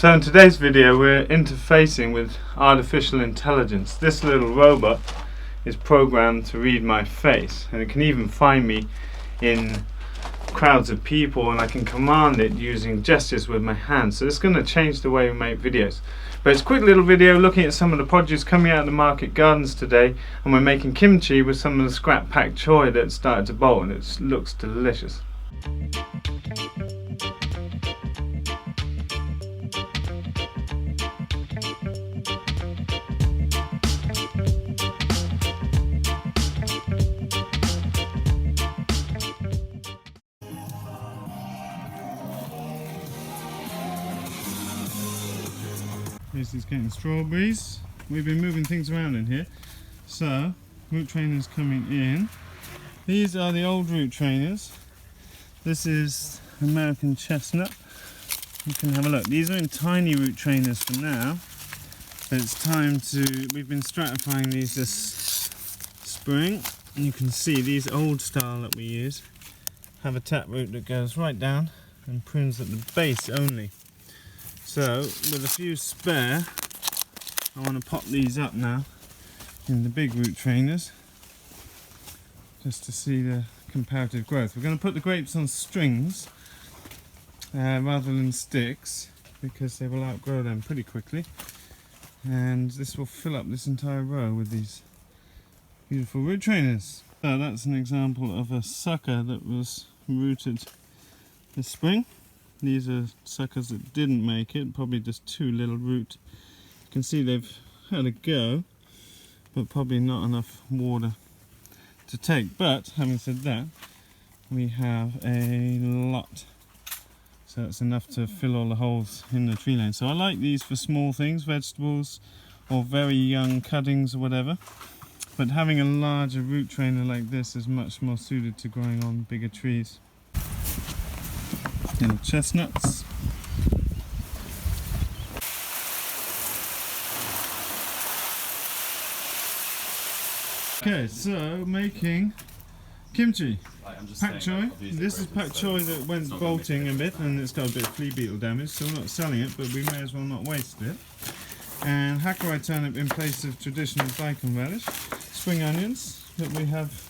So in today's video we're interfacing with artificial intelligence. This little robot is programmed to read my face, and it can even find me in crowds of people, and I can command it using gestures with my hands. So it's going to change the way we make videos. But it's a quick little video looking at some of the produce coming out of the market gardens today, and we're making kimchi with some of the scrap pak choi that started to bolt, and it looks delicious. This is getting strawberries. We've been moving things around in here. So, root trainers coming in. These are the old root trainers. This is American chestnut. You can have a look. These are in tiny root trainers for now. But it's time to, we've been stratifying these this spring. And you can see these old style that we use have a taproot that goes right down and prunes at the base only. So, with a few spare, I want to pop these up now in the big root trainers just to see the comparative growth. We're going to put the grapes on strings rather than sticks because they will outgrow them pretty quickly, and this will fill up this entire row with these beautiful root trainers. So that's an example of a sucker that was rooted this spring. These are suckers that didn't make it, probably just too little root. You can see they've had a go, but probably not enough water to take. But having said that, we have a lot. So it's enough to fill all the holes in the tree lane. So I like these for small things, vegetables or very young cuttings or whatever. But having a larger root trainer like this is much more suited to growing on bigger trees. Little chestnuts. Okay, so making kimchi. Pak choi. This is pak choi that went bolting a bit, and it's got a bit of flea beetle damage, so we're not selling it, but we may as well not waste it. And hackaway turnip in place of traditional daikon relish. Spring onions that we have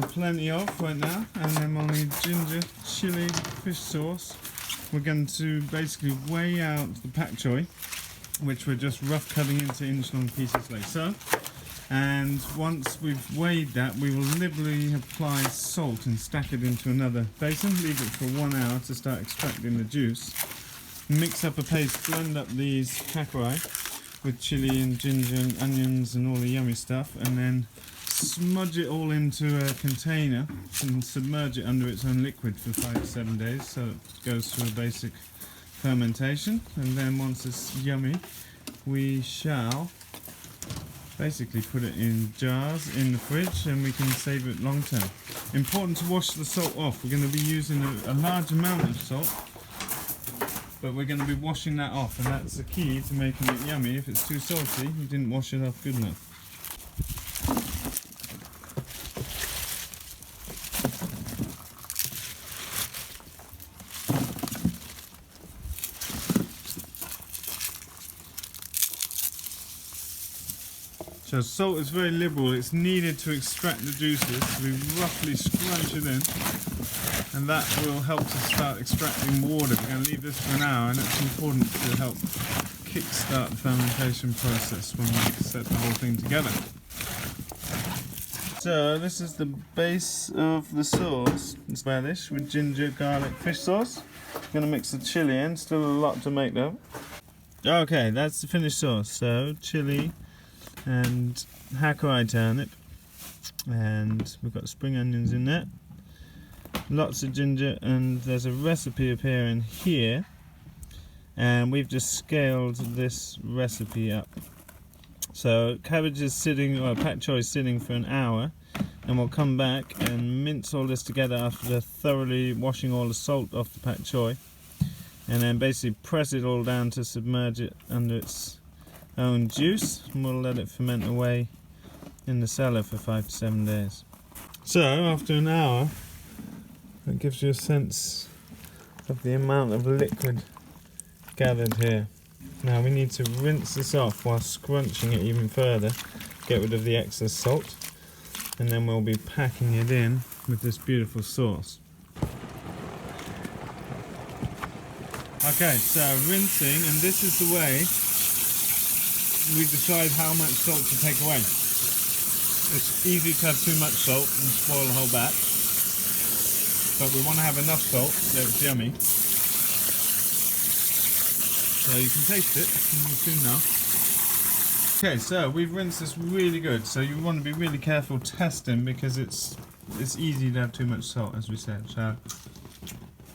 plenty of right now, and then we'll need ginger, chili, fish sauce. We're going to basically weigh out the pak choi, which we're just rough cutting into inch long pieces like so. And once we've weighed that, we will liberally apply salt and stack it into another basin, leave it for 1 hour to start extracting the juice. Mix up a paste, blend up these hackaway with chili and ginger and onions and all the yummy stuff, and then smudge it all into a container and submerge it under its own liquid for 5 to 7 days, so it goes through a basic fermentation. And then once it's yummy, we shall basically put it in jars in the fridge, and we can save it long term. Important to wash the salt off. We're going to be using a large amount of salt, but we're going to be washing that off, and that's the key to making it yummy. If it's too salty, you didn't wash it off good enough. So salt is very liberal. It's needed to extract the juices. We roughly scrunch it in, and that will help to start extracting water. We're going to leave this for an hour, and it's important to help kick-start the fermentation process when we set the whole thing together. So this is the base of the sauce. It's radish with ginger, garlic, fish sauce. I'm going to mix the chili in. Still a lot to make though. Okay, that's the finished sauce. So chili and hackaway turnip, and we've got spring onions in there, lots of ginger, and there's a recipe appearing here, and we've just scaled this recipe up. So cabbage is sitting, or pak choi is sitting for an hour, and we'll come back and mince all this together after thoroughly washing all the salt off the pak choi, and then basically press it all down to submerge it under its own juice, and we'll let it ferment away in the cellar for 5 to 7 days. So after an hour, that gives you a sense of the amount of liquid gathered here. Now we need to rinse this off while scrunching it even further, get rid of the excess salt, and then we'll be packing it in with this beautiful sauce. Okay, so rinsing, and this is the way we decide how much salt to take away. It's easy to have too much salt and spoil the whole batch, but we want to have enough salt that it's yummy. So you can taste it, and you'll soon know. Okay, so we've rinsed this really good, so you want to be really careful testing because it's easy to have too much salt, as we said. So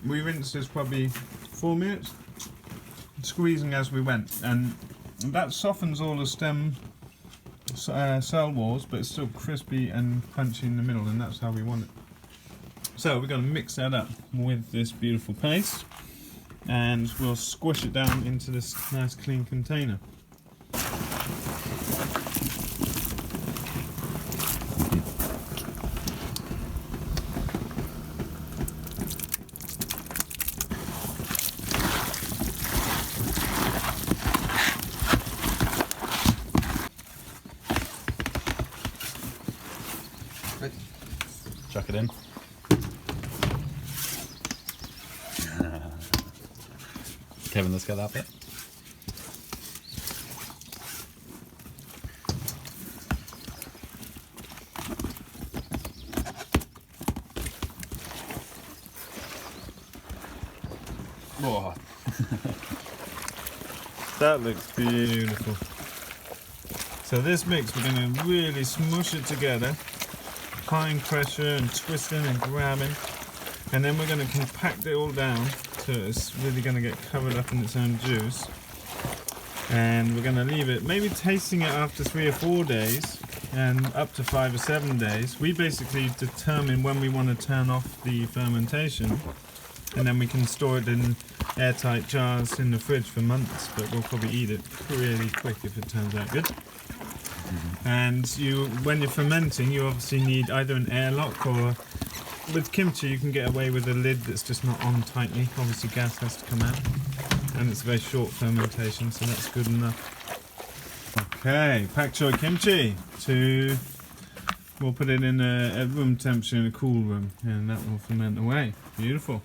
we rinsed this probably 4 minutes, squeezing as we went, and that softens all the stem cell walls, but it's still crispy and crunchy in the middle, and that's how we want it. So we're going to mix that up with this beautiful paste, and we'll squish it down into this nice clean container. Chuck it in. Kevin, let's get that bit. Oh. That looks beautiful. So this mix, we're going to really smush it together, applying pressure and twisting and grabbing, and then we're going to compact it all down so it's really going to get covered up in its own juice. And we're going to leave it, maybe tasting it after 3 or 4 days and up to 5 or 7 days. We basically determine when we want to turn off the fermentation, and then we can store it in airtight jars in the fridge for months, but we'll probably eat it really quick if it turns out good. And when you're fermenting, you obviously need either an airlock, or with kimchi you can get away with a lid that's just not on tightly. Obviously gas has to come out, and it's a very short fermentation, so that's good enough. Okay, pak choi kimchi. We'll put it in a room temperature in a cool room, and that will ferment away. Beautiful.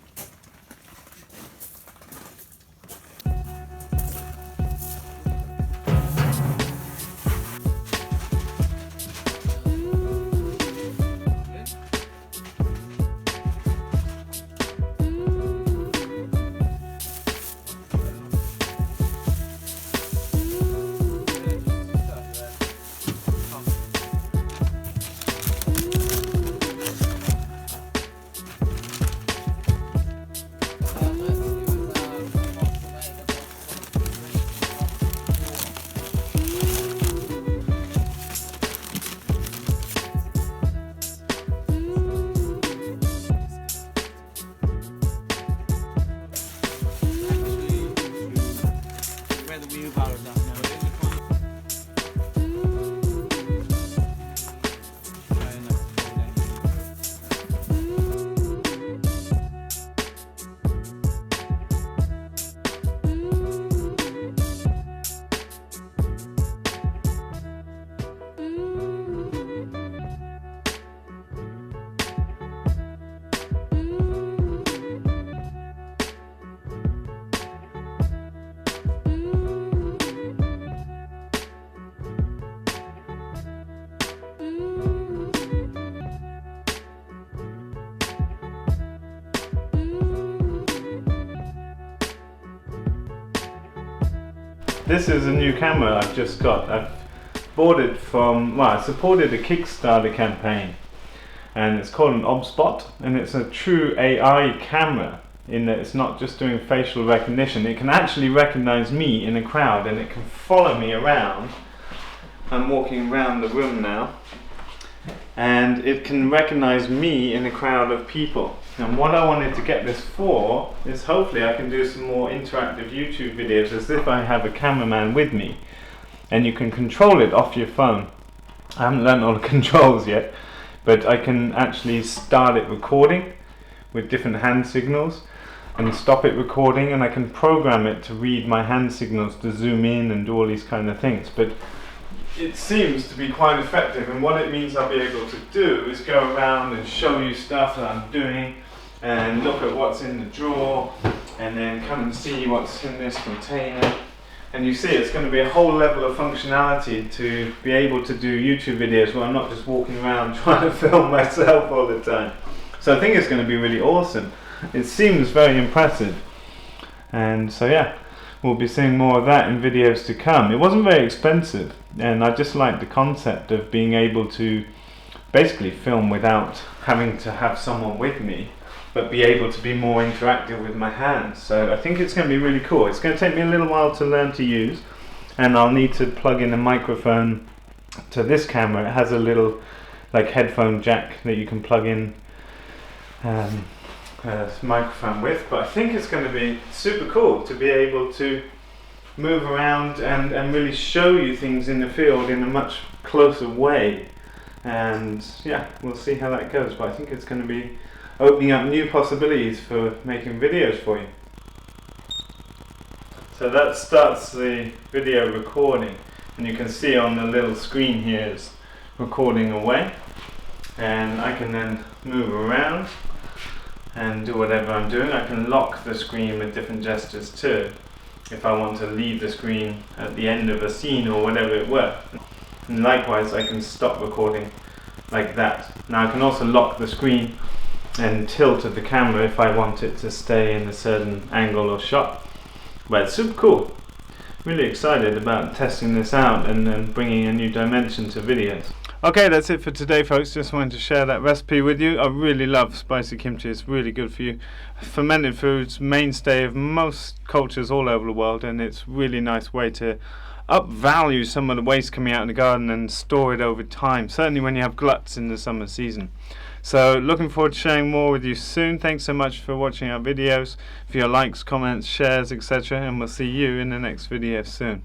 This is a new camera I've just got. I've bought it from, well, I supported a Kickstarter campaign, and it's called an OBSBot, and it's a true AI camera in that it's not just doing facial recognition. It can actually recognize me in a crowd, and it can follow me around. I'm walking around the room now, and it can recognize me in a crowd of people. And what I wanted to get this for is hopefully I can do some more interactive YouTube videos as if I have a cameraman with me, and you can control it off your phone. I haven't learned all the controls yet, but I can actually start it recording with different hand signals, and stop it recording, and I can program it to read my hand signals to zoom in and do all these kind of things. But it seems to be quite effective, and what it means I'll be able to do is go around and show you stuff that I'm doing and look at what's in the drawer and then come and see what's in this container. And you see, it's going to be a whole level of functionality to be able to do YouTube videos where I'm not just walking around trying to film myself all the time. So I think it's going to be really awesome. It seems very impressive, and so yeah, we'll be seeing more of that in videos to come. It wasn't very expensive, and I just like the concept of being able to basically film without having to have someone with me, but be able to be more interactive with my hands. So I think it's going to be really cool. It's going to take me a little while to learn to use, and I'll need to plug in a microphone to this camera. It has a little like headphone jack that you can plug in microphone with, but I think it's going to be super cool to be able to move around and really show you things in the field in a much closer way. And yeah, we'll see how that goes, but I think it's going to be opening up new possibilities for making videos for you. So that starts the video recording, and you can see on the little screen here it's recording away, and I can then move around and do whatever I'm doing. I can lock the screen with different gestures too, if I want to leave the screen at the end of a scene or whatever it were. And likewise, I can stop recording like that. Now I can also lock the screen and tilt at the camera if I want it to stay in a certain angle or shot. But it's super cool. Really excited about testing this out and bringing a new dimension to videos. Okay, that's it for today, folks. Just wanted to share that recipe with you. I really love spicy kimchi. It's really good for you. Fermented foods, mainstay of most cultures all over the world, and it's really nice way to upvalue some of the waste coming out in the garden and store it over time, certainly when you have gluts in the summer season. So looking forward to sharing more with you soon. Thanks so much for watching our videos, for your likes, comments, shares, etc., and we'll see you in the next video soon.